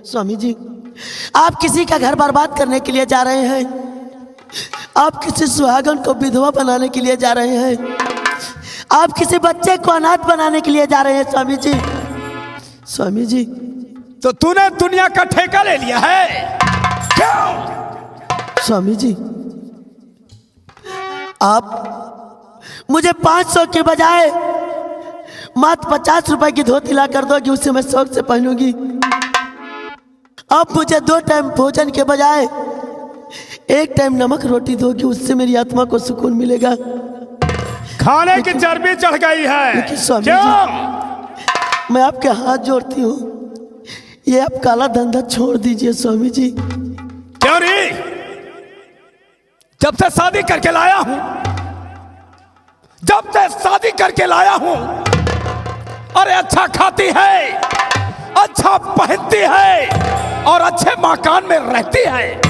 स्वामी जी, आप किसी का घर बर्बाद करने के लिए जा रहे हैं, आप किसी सुहागन को विधवा बनाने के लिए जा रहे हैं, आप किसी बच्चे को अनाथ बनाने के लिए जा रहे हैं। स्वामी जी, स्वामी जी, तो तूने दुनिया का ठेका ले लिया है क्यों? स्वामी जी, आप मुझे 500 के बजाय मात्र 50 रुपए की धोती ला कर दोगी, उससे मैं शौक से पहनूंगी। आप मुझे 2 टाइम भोजन के बजाय 1 टाइम नमक रोटी दोगी, उससे मेरी आत्मा को सुकून मिलेगा। खाने की चर्बी चढ़ गई है। लेकिन स्वामी क्यों? जी, मैं आपके हाथ जोड़ती हूँ, ये आप काला धंधा छोड़ दीजिए स्वामी जी। क्यों नहीं? जब से शादी करके लाया हूं, जब से शादी करके लाया हूं, अरे अच्छा खाती है, अच्छा पहनती है और अच्छे मकान में रहती है।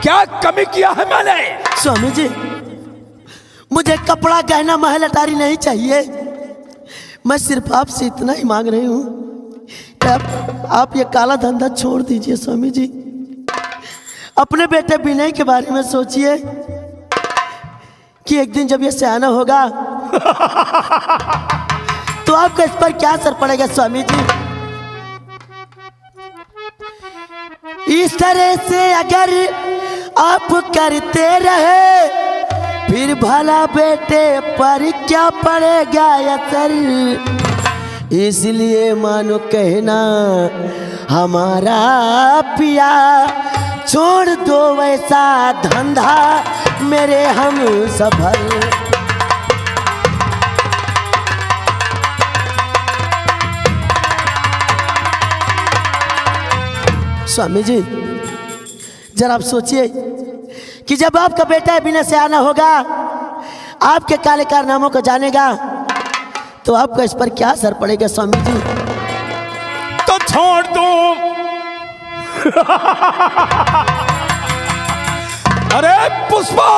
क्या कमी किया है मैंने? स्वामी जी, मुझे कपड़ा गहना महल अटारी नहीं चाहिए, मैं सिर्फ आपसे इतना ही मांग रही हूँ कि आप ये काला धंधा छोड़ दीजिए। स्वामी जी, अपने बेटे विनय के बारे में सोचिए कि एक दिन जब ये सयाना होगा तो आपको इस पर क्या असर पड़ेगा। स्वामी जी, इस तरह से अगर आप करते रहे फिर भला बेटे पर क्या पड़ेगा असर। इसलिए मानो कहना हमारा पिया, छोड़ दो वैसा धंधा मेरे हम सफल। स्वामी जी, जरा आप सोचिए कि जब आपका बेटा बिना सयाना होगा, आपके काले कारनामों को जानेगा, तो आपको इस पर क्या असर पड़ेगा। स्वामी जी, तो छोड़ दो। अरे पुष्पा,